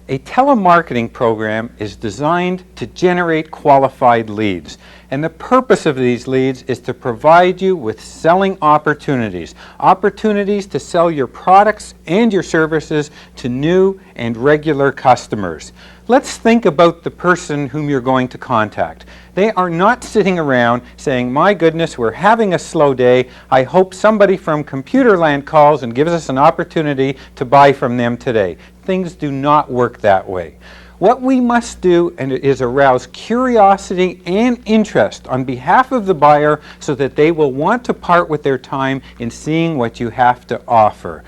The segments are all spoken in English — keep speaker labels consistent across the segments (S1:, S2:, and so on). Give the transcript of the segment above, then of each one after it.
S1: A telemarketing program is designed to generate qualified leads, and the purpose of these leads is to provide you with selling opportunities to sell your products and your services to new and regular customers. Let's think about the person whom you're going to contact. They are not sitting around saying, "My goodness, we're having a slow day. I hope somebody from Computerland calls and gives us an opportunity to buy from them today." Things do not work that way. What we must do is arouse curiosity and interest on behalf of the buyer so that they will want to part with their time in seeing what you have to offer.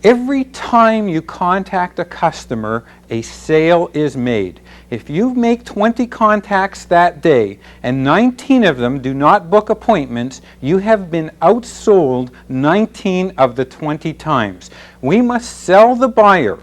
S1: Every time you contact a customer, a sale is made. If you make 20 contacts that day and 19 of them do not book appointments, you have been outsold 19 of the 20 times. We must sell the buyer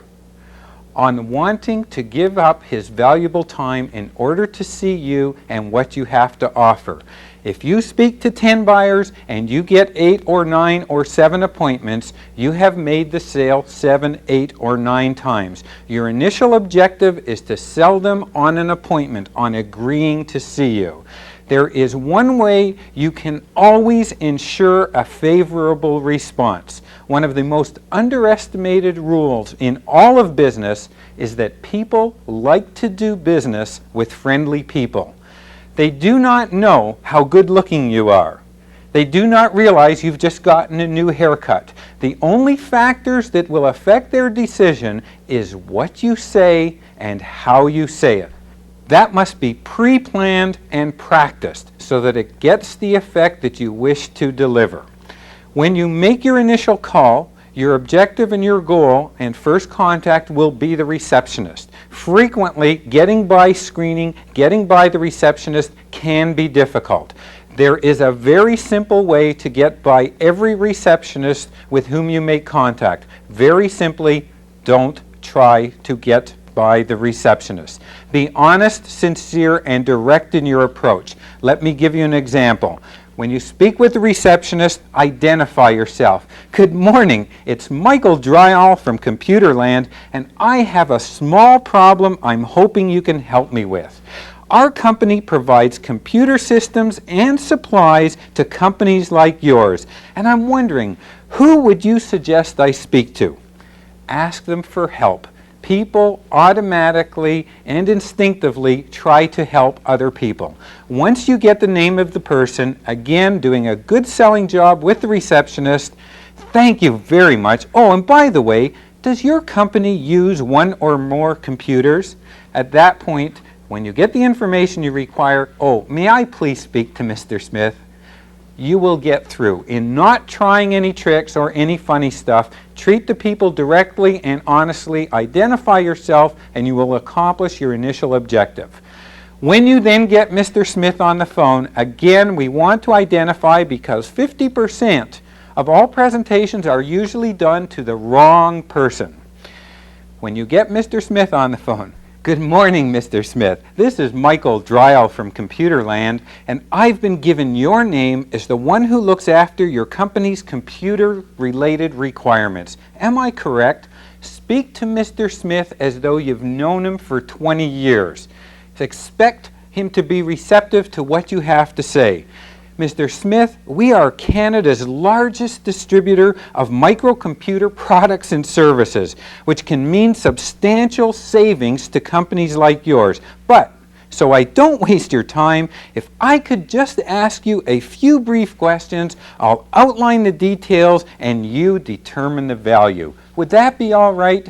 S1: on wanting to give up his valuable time in order to see you and what you have to offer. If you speak to 10 buyers and you get 8 or 9 or 7 appointments, you have made the sale 7, 8, or 9 times. Your initial objective is to sell them on an appointment, on agreeing to see you. There is one way you can always ensure a favorable response. One of the most underestimated rules in all of business is that people like to do business with friendly people. They do not know how good looking you are. They do not realize you've just gotten a new haircut. The only factors that will affect their decision is what you say and how you say it. That must be pre-planned and practiced so that it gets the effect that you wish to deliver. When you make your initial call, your objective and your goal and first contact will be the receptionist. Frequently, getting by screening, getting by the receptionist can be difficult. There is a very simple way to get by every receptionist with whom you make contact. Very simply, don't try to get by the receptionist. Be honest, sincere, and direct in your approach. Let me give you an example. When you speak with the receptionist, identify yourself. "Good morning, it's Michael Dryall from Computerland, and I have a small problem I'm hoping you can help me with. Our company provides computer systems and supplies to companies like yours, and I'm wondering, who would you suggest I speak to?" Ask them for help. People automatically and instinctively try to help other people. Once you get the name of the person, again, doing a good selling job with the receptionist, "Thank you very much. Oh, and by the way, does your company use one or more computers?" At that point, when you get the information you require, "Oh, may I please speak to Mr. Smith?" you will get through. In not trying any tricks or any funny stuff, treat the people directly and honestly, identify yourself, and you will accomplish your initial objective. When you then get Mr. Smith on the phone, again, we want to identify because 50% of all presentations are usually done to the wrong person. When you get Mr. Smith on the phone, "Good morning, Mr. Smith. This is Michael Dryall from Computerland, and I've been given your name as the one who looks after your company's computer-related requirements. Am I correct? Speak to Mr. Smith as though you've known him for 20 years. Expect him to be receptive to what you have to say. Mr. Smith, we are Canada's largest distributor of microcomputer products and services, which can mean substantial savings to companies like yours. But, so I don't waste your time, if I could just ask you a few brief questions, I'll outline the details and you determine the value. Would that be all right?"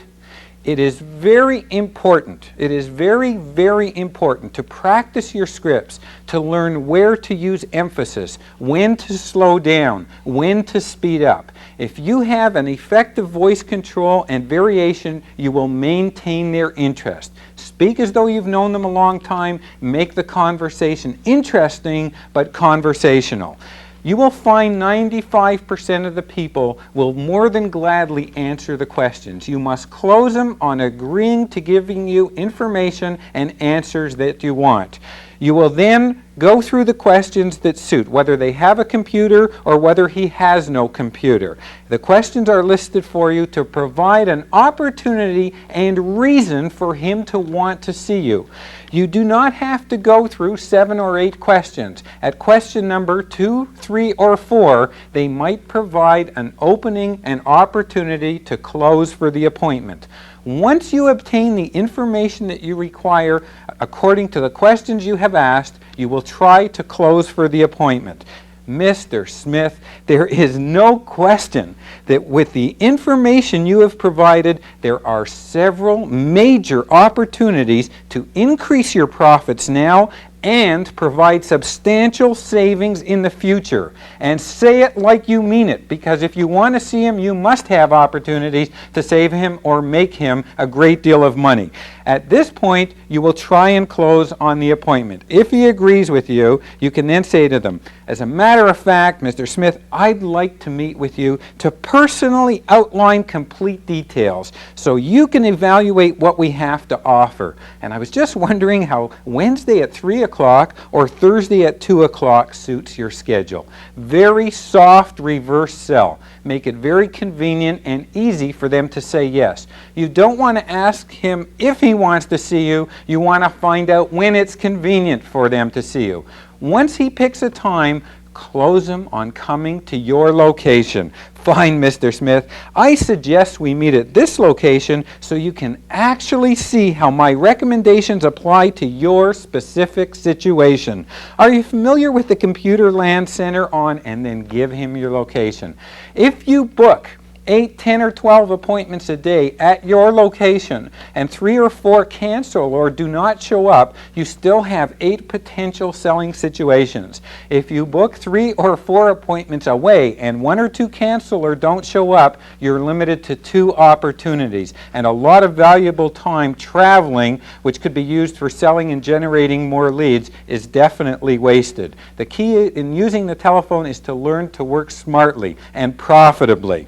S1: It is very important, it is very, very important to practice your scripts, to learn where to use emphasis, when to slow down, when to speed up. If you have an effective voice control and variation, you will maintain their interest. Speak as though you've known them a long time, make the conversation interesting but conversational. You will find 95% of the people will more than gladly answer the questions. You must close them on agreeing to giving you information and answers that you want. You will then Go through the questions that suit, whether they have a computer or whether he has no computer. The questions are listed for you to provide an opportunity and reason for him to want to see you. You do not have to go through 7 or 8 questions. At question number 2, 3, or 4, they might provide an opening and opportunity to close for the appointment. Once you obtain the information that you require according to the questions you have asked, you will try to close for the appointment. Mr. Smith, there is no question that with the information you have provided, there are several major opportunities to increase your profits now and provide substantial savings in the future. And say it like you mean it, because if you want to see him, you must have opportunities to save him or make him a great deal of money. At this point, you will try and close on the appointment. If he agrees with you, you can then say to them, as a matter of fact, Mr. Smith, I'd like to meet with you to personally outline complete details so you can evaluate what we have to offer. And I was just wondering how Wednesday at 3 o'clock or Thursday at 2 o'clock suits your schedule. Very soft reverse sell. Make it very convenient and easy for them to say yes. You don't want to ask him if he wants to see you. You want to find out when it's convenient for them to see you. Once he picks a time, close him on coming to your location. Fine, Mr. Smith. I suggest we meet at this location so you can actually see how my recommendations apply to your specific situation. Are you familiar with the Computerland Center on, and then give him your location. If you book 8, 10, or 12 appointments a day at your location and 3 or 4 cancel or do not show up, you still have 8 potential selling situations. If you book 3 or 4 appointments away and 1 or 2 cancel or don't show up, you're limited to 2 opportunities and a lot of valuable time traveling, which could be used for selling and generating more leads, is definitely wasted. The key in using the telephone is to learn to work smartly and profitably.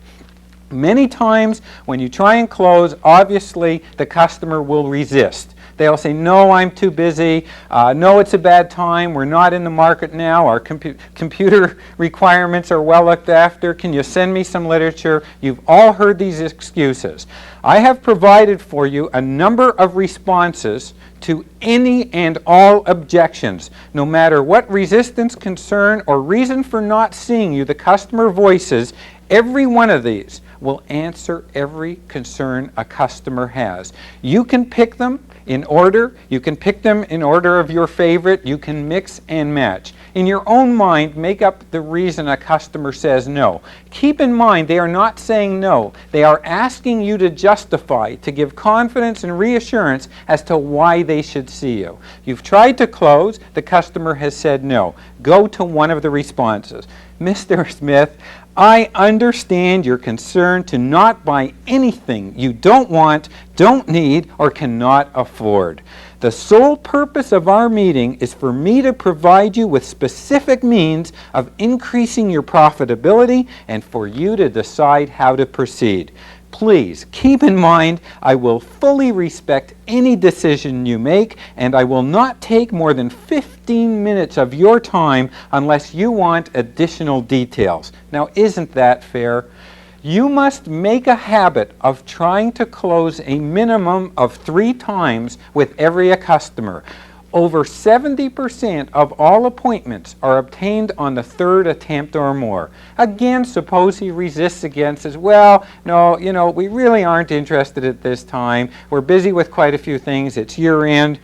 S1: Many times when you try and close, obviously the customer will resist. They'll say, no, I'm too busy. No, it's a bad time. We're not in the market now. Our computer requirements are well looked after. Can you send me some literature? You've all heard these excuses. I have provided for you a number of responses to any and all objections. No matter what resistance, concern, or reason for not seeing you the customer voices, every one of these will answer every concern a customer has. You can pick them in order. You can pick them in order of your favorite. You can mix and match. In your own mind, make up the reason a customer says no. Keep in mind, they are not saying no. They are asking you to justify, to give confidence and reassurance as to why they should see you. You've tried to close. The customer has said no. Go to one of the responses. Mr. Smith, I understand your concern to not buy anything you don't want, don't need, or cannot afford. The sole purpose of our meeting is for me to provide you with specific means of increasing your profitability and for you to decide how to proceed. Please keep in mind, I will fully respect any decision you make, and I will not take more than 15 minutes of your time unless you want additional details. Now, isn't that fair? You must make a habit of trying to close a minimum of 3 times with every customer. Over 70% of all appointments are obtained on the 3rd attempt or more. Again, suppose he resists again, says, well, no, we really aren't interested at this time. We're busy with quite a few things. It's year end.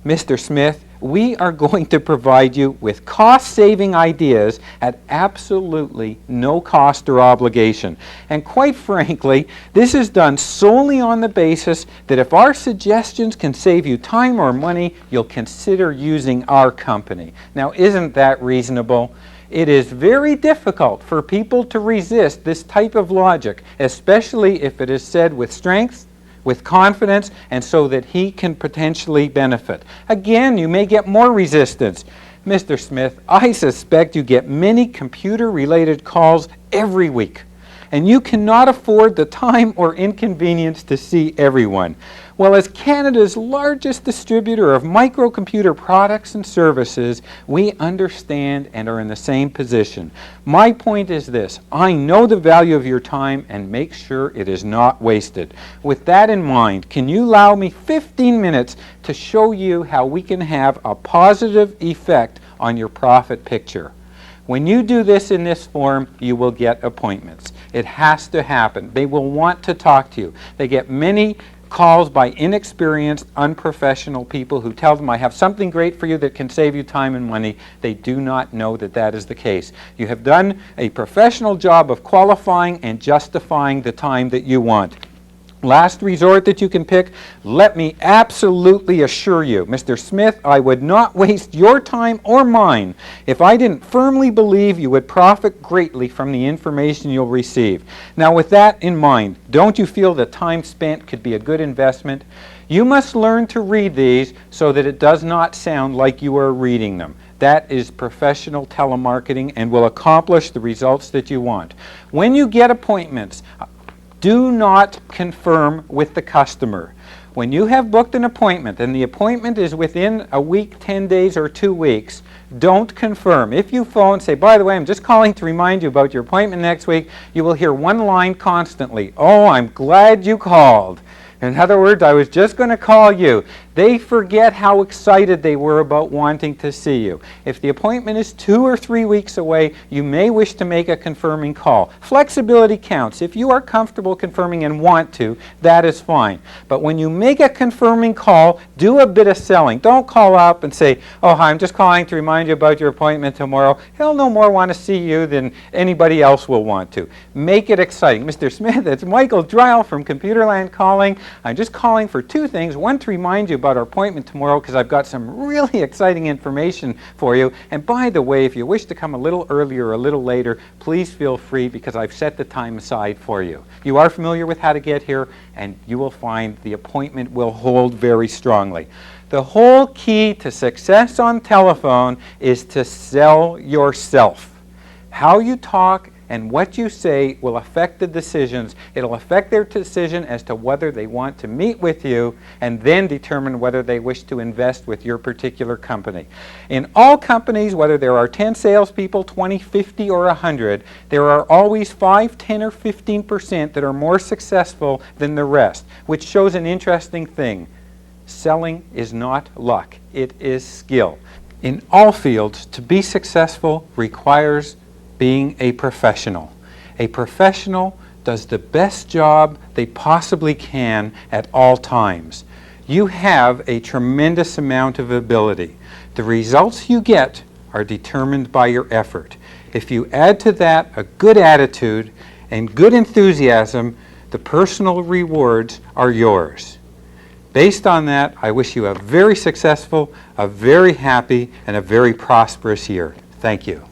S1: Mr. Smith, we are going to provide you with cost-saving ideas at absolutely no cost or obligation. And quite frankly, this is done solely on the basis that if our suggestions can save you time or money, you'll consider using our company. Now, isn't that reasonable? It is very difficult for people to resist this type of logic, especially if it is said with strength, with confidence, and so that he can potentially benefit. Again, you may get more resistance. Mr. Smith, I suspect you get many computer-related calls every week. and you cannot afford the time or inconvenience to see everyone. Well, as Canada's largest distributor of microcomputer products and services, we understand and are in the same position. My point is this: I know the value of your time and make sure it is not wasted. With that in mind, can you allow me 15 minutes to show you how we can have a positive effect on your profit picture? When you do this in this form, you will get appointments. It has to happen. They will want to talk to you. They get many calls by inexperienced, unprofessional people who tell them, I have something great for you that can save you time and money. They do not know that that is the case. You have done a professional job of qualifying and justifying the time that you want. Last resort that you can pick, let me absolutely assure you, Mr. Smith, I would not waste your time or mine if I didn't firmly believe you would profit greatly from the information you'll receive. Now, with that in mind, don't you feel that time spent could be a good investment? You must learn to read these so that it does not sound like you are reading them. That is professional telemarketing and will accomplish the results that you want. When you get appointments, do not confirm with the customer. When you have booked an appointment and the appointment is within a week, 10 days, or 2 weeks, don't confirm. If you phone, say, by the way, I'm just calling to remind you about your appointment next week, you will hear one line constantly: oh, I'm glad you called. In other words, I was just going to call you. They forget how excited they were about wanting to see you. If the appointment is 2 or 3 weeks away, you may wish to make a confirming call. Flexibility counts. If you are comfortable confirming and want to, that is fine. But when you make a confirming call, do a bit of selling. Don't call up and say, oh, hi, I'm just calling to remind you about your appointment tomorrow. He'll no more want to see you than anybody else will want to. Make it exciting. Mr. Smith, it's Michael Dryle from Computerland calling. I'm just calling for 2 things. One, to remind you about our appointment tomorrow because I've got some really exciting information for you. And by the way, if you wish to come a little earlier or a little later, please feel free because I've set the time aside for you. You are familiar with how to get here, and you will find the appointment will hold very strongly. The whole key to success on telephone is to sell yourself. How you talk and what you say will affect the decisions. It'll affect their decision as to whether they want to meet with you and then determine whether they wish to invest with your particular company. In all companies, whether there are 10 salespeople, 20, 50, or 100, there are always 5, 10, or 15% that are more successful than the rest, which shows an interesting thing. Selling is not luck, it is skill. In all fields, to be successful requires being a professional. A professional does the best job they possibly can at all times. You have a tremendous amount of ability. The results you get are determined by your effort. If you add to that a good attitude and good enthusiasm, the personal rewards are yours. Based on that, I wish you a very successful, a very happy, and a very prosperous year. Thank you.